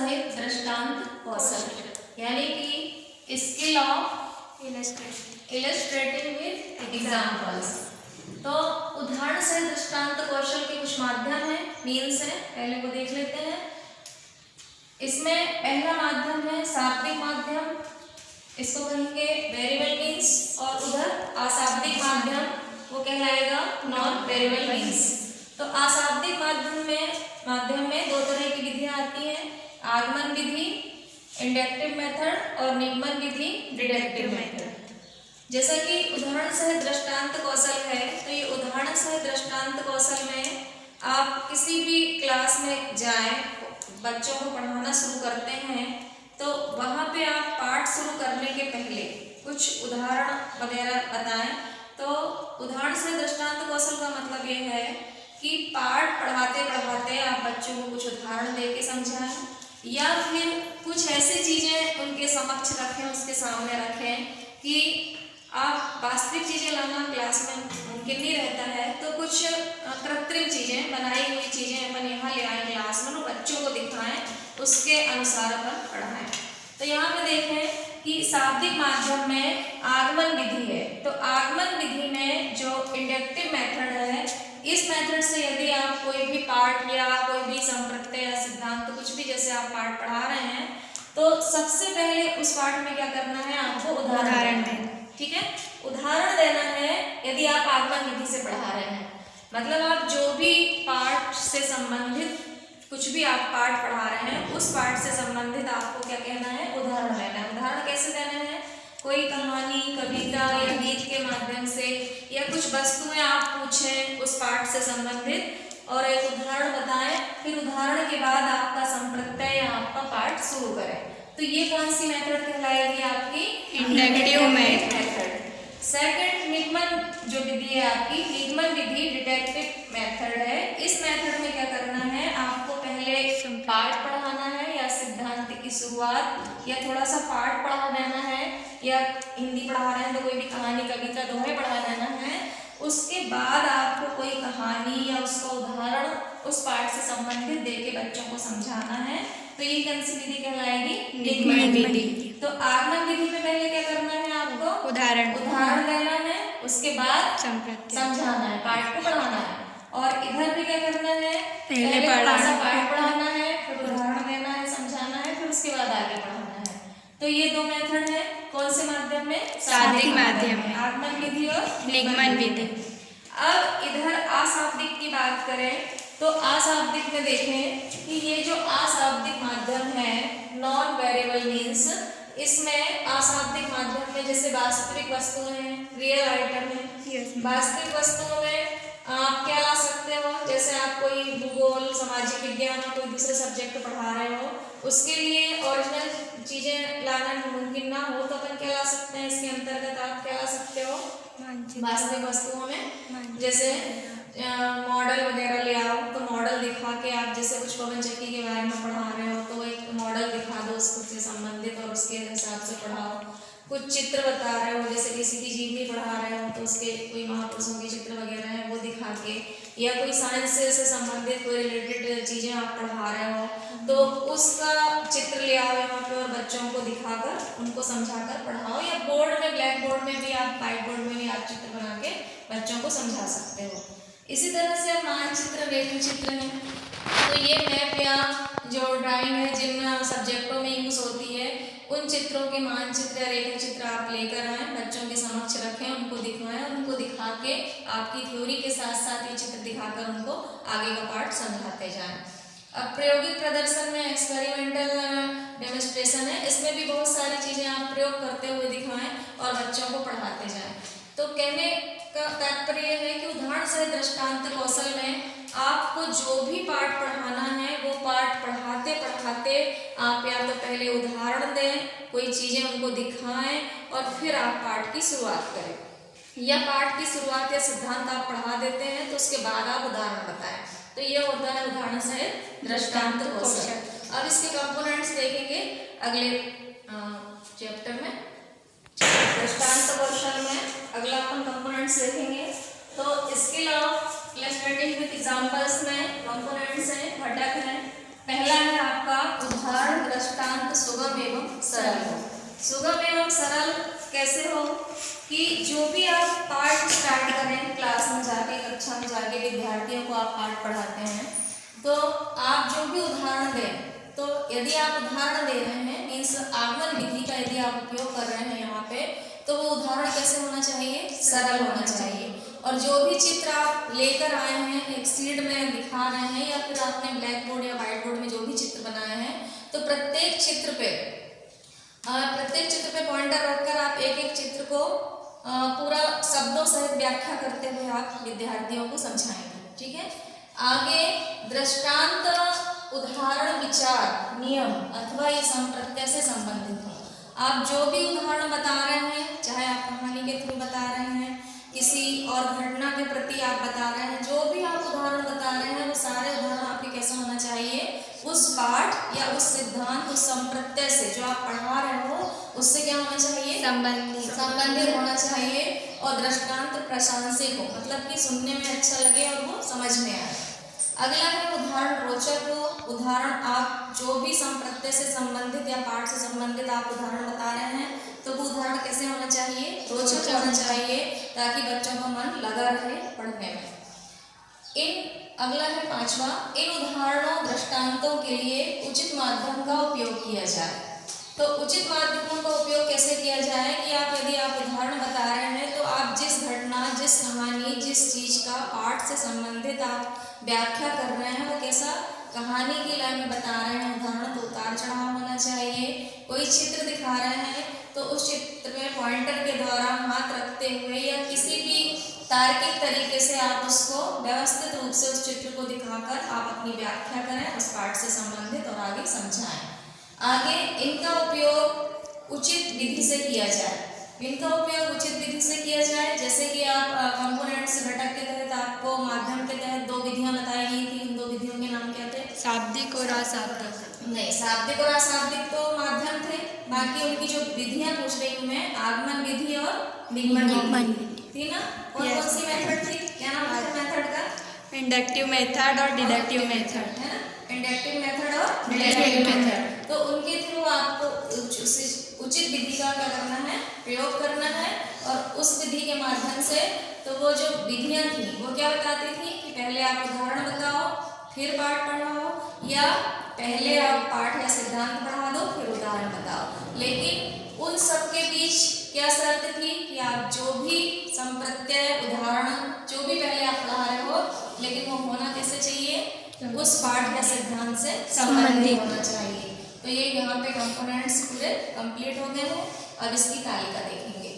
सहित दृष्टांत कौशल यानी कि skill of illustrating with examples. तो उदाहरण से दृष्टांत कौशल के कुछ माध्यम है, मीन्स है, पहले वो देख लेते हैं। इसमें पहला माध्यम है शाब्दिक माध्यम, इसको कहेंगे वेरिएबल मीन्स, और उधर अशाब्दिक माध्यम वो कहलाएगा नॉन वेरिएबल मीन्स। तो अशाब्दिक माध्यम में दो तरह की विधियां आती हैं, आगमन विधि इंडक्टिव मेथड और निगमन विधि डिडक्टिव मेथड। जैसा कि उदाहरण सहित दृष्टांत कौशल है, तो ये उदाहरण सहित दृष्टांत कौशल में आप किसी भी क्लास में जाएं, बच्चों को पढ़ाना शुरू करते हैं, तो वहाँ पे आप पाठ शुरू करने के पहले कुछ उदाहरण वगैरह बताएं। तो उदाहरण से दृष्टांत कौशल का मतलब ये है कि पाठ पढ़ाते पढ़ाते आप बच्चों को कुछ उदाहरण देके समझाएं, या फिर कुछ ऐसी चीज़ें उनके समक्ष रखें, उसके सामने रखें कि आप वास्तविक चीज़ें लाना क्लास में मुमकिन नहीं रहता है, तो कुछ कृत्रिम चीज़ें, बनाई हुई चीज़ें अपन यहाँ ले आए क्लास में, बच्चों को दिखाएं, उसके अनुसार अपन पढ़ाएं। तो यहाँ पे देखें कि शाब्दिक माध्यम में आगमन विधि है, तो आगमन विधि में जो इंडक्टिव मेथड है, इस मेथड से यदि आप कोई भी पाठ या कोई भी संप्रत्यय या सिद्धांत, तो कुछ भी जैसे आप पाठ पढ़ा रहे हैं, तो सबसे पहले उस पाठ में क्या करना है, आपको उदाहरण देना, ठीक है, उदाहरण देना है। यदि आप आगमन विधि से पढ़ा रहे हैं, मतलब आप जो भी पाठ से संबंधित कुछ भी आप पाठ पढ़ा रहे हैं, उस पाठ से संबंधित आपको क्या कहना है, उदाहरण देना है। उदाहरण कैसे देना है, कोई कहानी, कविता या गीत के माध्यम से, या कुछ वस्तुएं आप पूछें उस पाठ से संबंधित और एक उदाहरण बताएं, फिर उदाहरण के बाद आपका संप्रत्यय या आपका पाठ शुरू करें। तो ये कौन सी मेथड कहलाएगी, आपकी इंडक्टिव मेथड। सेकंड निगमन जो विधि है आपकी, निगमन विधि डिडक्टिव मेथड है। इस मेथड में क्या करना है, आपको पहले पाठ पढ़ाना है या सिद्धांत की शुरुआत, या थोड़ा सा पाठ पढ़ा देना है, या हिंदी पढ़ा रहे हैं तो कोई भी कहानी, कविता, दोहे पढ़ा देना है। उसके बाद आपको कोई कहानी या उसका उदाहरण उस पाठ से संबंधित देके बच्चों को समझाना है। तो ये कौन सी विधि कहलाएगी, निगमन विधि। तो आगमन विधि में पहले क्या करना है, आपको उदाहरण देना है, उसके बाद समझाना है, पाठ को पढ़ाना है। और इधर भी क्या करना है, पहले थोड़ा सा पाठ पढ़ाना है, फिर उदाहरण देना है, समझाना है, फिर उसके बाद आगे पढ़ाना है। तो ये दो मेथड है, कौन से माध्यम में, शाब्दिक माध्यम में, आगमन विधि और निगमन विधि। अब इधर अशाब्दिक की बात करें, तो अशाब्दिक में देखें कि ये जो अशाब्दिक माध्यम है, नॉन वेरिएबल मीन्स, इसमें अशाब्दिक माध्यम में जैसे वास्तविक वस्तुएं हैं, रियल आइटम है, वास्तविक वस्तुओं में आप क्या ला सकते हो, जैसे आप कोई भूगोल, सामाजिक विज्ञान और कोई दूसरे सब्जेक्ट पढ़ा रहे हो, उसके लिए ओरिजिनल चीजें लाना मुमकिन ना हो, तो अपन क्या ला सकते हैं, इसके अंतर्गत आप क्या ला सकते हो, वास्तविक वस्तुओं में जैसे मॉडल वगैरह ले आओ। तो मॉडल दिखा के आप जैसे कुछ पवन चक्की के बारे में पढ़ा रहे हो, तो एक मॉडल दिखा दो उससे संबंधित और उसके हिसाब से पढ़ाओ। कुछ चित्र बता रहे हो, जैसे किसी की जीवनी पढ़ा रहे हो, तो उसके कोई महापुरुषों के चित्र वगैरह हैं वो दिखा के, या कोई साइंस से संबंधित कोई रिलेटेड चीज़ें आप पढ़ा रहे हो, तो उसका चित्र ले आओ यहाँ पे और बच्चों को दिखाकर उनको समझाकर पढ़ाओ। या बोर्ड में, ब्लैक बोर्ड में भी आप, व्हाइट बोर्ड में भी आप चित्र बना के बच्चों को समझा सकते हो। इसी तरह से अब मानचित्र, रेखा चित्र है, तो ये मैप या जो ड्राइंग है जिन सब्जेक्टों में यूज होती है, उन चित्रों के मानचित्र या रेखा चित्र आप लेकर आए, बच्चों के समक्ष रखें, उनको दिखाएं, उनको दिखा के आपकी थ्योरी के साथ साथ ये चित्र दिखाकर उनको आगे का पाठ समझाते जाएं। अब प्रायोगिक प्रदर्शन में एक्सपेरिमेंटल डेमोन्स्ट्रेशन है, इसमें भी बहुत सारी चीज़ें आप प्रयोग करते हुए दिखाएं और बच्चों को पढ़ाते जाएं। तो कहने का तात्पर्य है कि उदाहरण से दृष्टांत कौशल में आपको जो भी पाठ पढ़ाना है, वो पाठ पढ़ाते पढ़ाते आप या तो पहले उदाहरण दें, कोई चीज़ें उनको दिखाएं, और फिर आप पाठ की शुरुआत करें। या पाठ की शुरुआत या सिद्धांत आप पढ़ा देते हैं, तो उसके बाद आप उदाहरण बताएं। तो ये होता है उदाहरण से दृष्टांत कौशल। अब इसके कंपोनेंट्स देखेंगे अगले चैप्टर में। दृष्टांत कौशल में अगला अपन कंपोनेंट्स देखेंगे। तो skill of illustrating with examples में कंपोनेंट्स हैं, घटक हैं। पहला है आपका उदाहरण सुगम एवं सरल कैसे हो कि जो भी आप पाठ स्टार्ट करें, क्लास में जाके, कक्षा में जाके विद्यार्थियों को आप पाठ पढ़ाते हैं, तो आप जो भी उदाहरण दें, तो यदि आप उदाहरण दे रहे हैं मीन्स आगमन विधि का यदि आप उपयोग कर रहे हैं यहाँ पे, तो वो उदाहरण कैसे होना चाहिए? सरल होना चाहिए। और जो भी चित्र आप लेकर आए हैं, एक शीट में दिखा रहे हैं या फिर आपने ब्लैक बोर्ड या व्हाइट बोर्ड में जो भी चित्र बनाए हैं, तो प्रत्येक चित्र पे पॉइंटर रखकर आप एक एक चित्र को पूरा शब्दों सहित व्याख्या करते हुए आप विद्यार्थियों को समझाएंगे। ठीक है। आगे दृष्टांत, उदाहरण, विचार, नियम अथवा ये संप्रत्यय से संबंधित हो। आप जो भी उदाहरण बता रहे हैं, चाहे आप कहानी के थ्रू बता रहे हैं, किसी और घटना के प्रति आप बता रहे हैं, जो भी आप उदाहरण बता रहे हैं वो सारे उदाहरण आपके कैसे होना चाहिए? उस पाठ या उस सिद्धांत, उस संप्रत्यय से जो आप पढ़ा रहे हो उससे क्या होना चाहिए? संबंधित होना चाहिए। और दृष्टांत प्रशंसिक हो, मतलब कि सुनने में अच्छा लगे और वो समझ में आए। अगला है उदाहरण रोचक हो। उदाहरण आप जो भी संप्रत्यय से संबंधित या पाठ से संबंधित आप उदाहरण बता रहे हैं, तो वो उदाहरण कैसे होना चाहिए? रोचक होना चाहिए, ताकि बच्चों का मन लगा रहे पढ़ने में। अगला है 5वां, इन उदाहरणों दृष्टांतों के लिए उचित माध्यम का उपयोग किया जाए। तो उचित माध्यमों का उपयोग कैसे किया जाए कि यदि आप उदाहरण बता रहे हैं, तो आप जिस घटना, जिस कहानी, जिस चीज का पाठ से संबंधित आप व्याख्या कर रहे हैं, वो कैसा कहानी की लाइन में बता रहे हैं। उदाहरण तो उतार चढ़ाव होना चाहिए। कोई चित्र दिखा रहे हैं तो उस चित्र में पॉइंटर के द्वारा हाथ रखते हुए या किसी भी तार्किक तरीके से आप उसको व्यवस्थित रूप से उस चित्र को दिखाकर आप अपनी व्याख्या करें, उस पाठ से संबंधित, और आगे समझाएं। आगे इनका उपयोग उचित विधि से किया जाए। इनका उपयोग उचित विधि से किया जाए, जैसे कि आप कंपोनेंट्स घटक के तहत आपको माध्यम के तहत 2 विधियां बताई गई थी। इन 2 विधियों के नाम क्या थे? शाब्दिक और अशाब्दिक। नहीं, शाब्दिक और अशाब्दिक तो माध्यम थे। बाकी उनकी जो विधियां पूछ रही हूँ मैं, आगमन विधि और निगमन विधि थी ना? कौन सी मेथड थी? क्या नाम है मेथड का? इंडक्टिव मेथड और डिडक्टिव मेथड है ना? इंडक्टिव मेथड और डिडक्टिव मेथड। तो उनके थ्रू आपको उचित विधि का क्या करना है? प्रयोग करना है। और उस विधि के माध्यम से तो वो जो विधियां थी वो क्या बताती थी कि पहले आप उदाहरण बताओ, फिर पाठ पढ़ाओ, या पहले आप पाठ या सिद्धांत पढ़ा दो, फिर उदाहरण बताओ। लेकिन उन सब के बीच क्या शर्त थी कि आप जो भी संप्रत्यय, उदाहरण, जो भी पहले आप पढ़ा रहे हो, लेकिन वो होना कैसे चाहिए? उस पाठ या सिद्धांत से संबंधित होना चाहिए। तो ये यहाँ पे कंपोनेंट्स पूरे कंप्लीट हो गए हैं। अब इसकी तालिका देखेंगे।